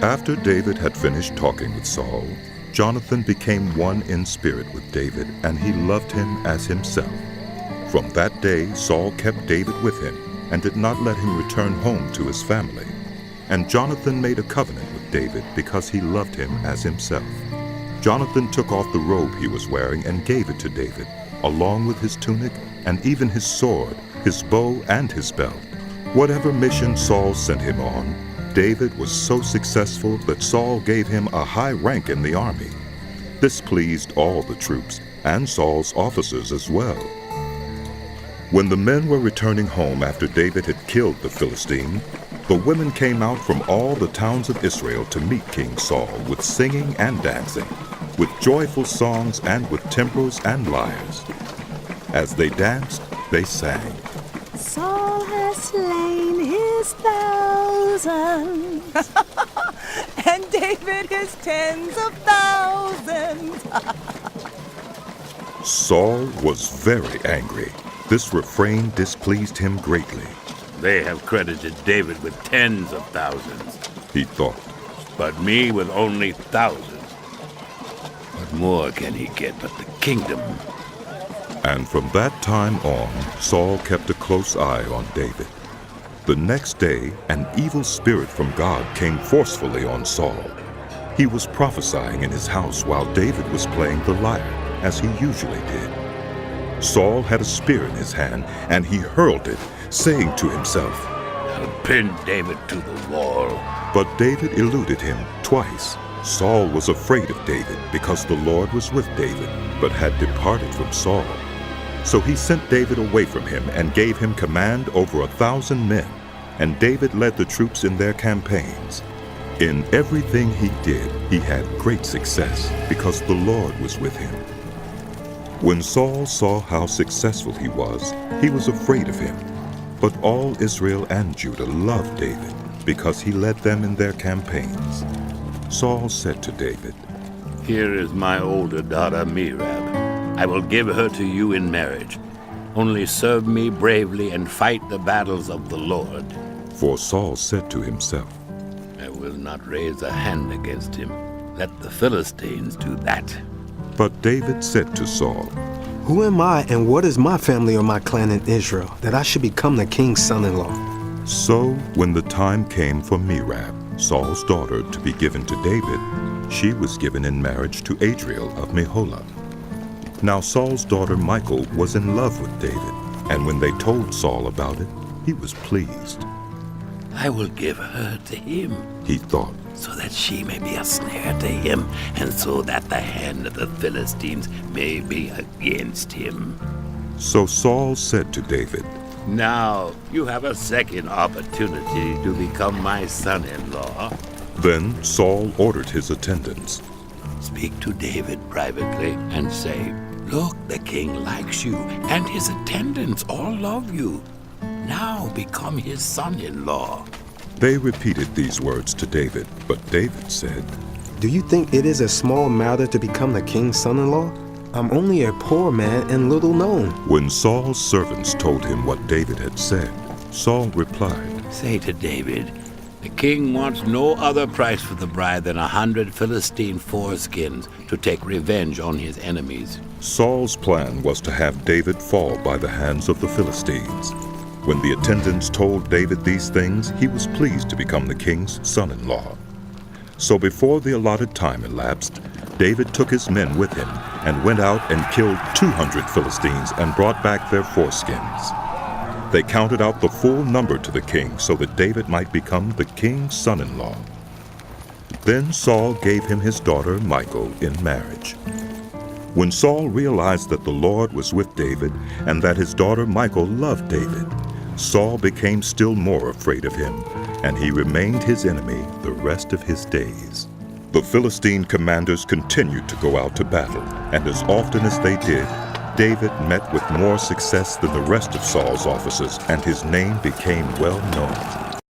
After David had finished talking with Saul, Jonathan became one in spirit with David, and he loved him as himself. From that day, Saul kept David with him and did not let him return home to his family. And Jonathan made a covenant with David because he loved him as himself. Jonathan took off the robe he was wearing and gave it to David, along with his tunic and even his sword, his bow, and his belt. Whatever mission Saul sent him on, David was so successful that Saul gave him a high rank in the army. This pleased all the troops and Saul's officers as well. When the men were returning home after David had killed the Philistine, the women came out from all the towns of Israel to meet King Saul with singing and dancing, with joyful songs and with timbrels and lyres. As they danced, they sang, Saul has slain his thousands, and David his tens of thousands. Saul was very angry. This refrain displeased him greatly. They have credited David with tens of thousands, he thought, but me with only thousands. What more can he get but the kingdom? And from that time on, Saul kept a close eye on David. The next day, an evil spirit from God came forcefully on Saul. He was prophesying in his house while David was playing the lyre, as he usually did. Saul had a spear in his hand, and he hurled it, saying to himself, I'll pin David to the wall. But David eluded him twice. Saul was afraid of David because the Lord was with David, but had departed from Saul. So he sent David away from him and gave him command over 1,000 men, and David led the troops in their campaigns. In everything he did, he had great success because the Lord was with him. When Saul saw how successful he was afraid of him. But all Israel and Judah loved David because he led them in their campaigns. Saul said to David, Here is my older daughter Merab. I will give her to you in marriage. Only serve me bravely and fight the battles of the Lord. For Saul said to himself, I will not raise a hand against him. Let the Philistines do that. But David said to Saul, Who am I and what is my family or my clan in Israel, that I should become the king's son-in-law? So when the time came for Merab, Saul's daughter, to be given to David, she was given in marriage to Adriel of Meholah. Now Saul's daughter Michal was in love with David, and when they told Saul about it, he was pleased. I will give her to him, he thought, so that she may be a snare to him, and so that the hand of the Philistines may be against him. So Saul said to David, Now you have a second opportunity to become my son-in-law. Then Saul ordered his attendants, Speak to David privately and say, Look, the king likes you, and his attendants all love you. Now become his son-in-law. They repeated these words to David, but David said, Do you think it is a small matter to become the king's son-in-law? I'm only a poor man and little known. When Saul's servants told him what David had said, Saul replied, Say to David, the king wants no other price for the bride than 100 Philistine foreskins to take revenge on his enemies. Saul's plan was to have David fall by the hands of the Philistines. When the attendants told David these things, he was pleased to become the king's son-in-law. So before the allotted time elapsed, David took his men with him and went out and killed 200 Philistines and brought back their foreskins. They counted out the full number to the king so that David might become the king's son-in-law. Then Saul gave him his daughter Michal in marriage. When Saul realized that the Lord was with David and that his daughter Michal loved David, Saul became still more afraid of him, and he remained his enemy the rest of his days. The Philistine commanders continued to go out to battle, and as often as they did, David met with more success than the rest of Saul's officers, and his name became well known.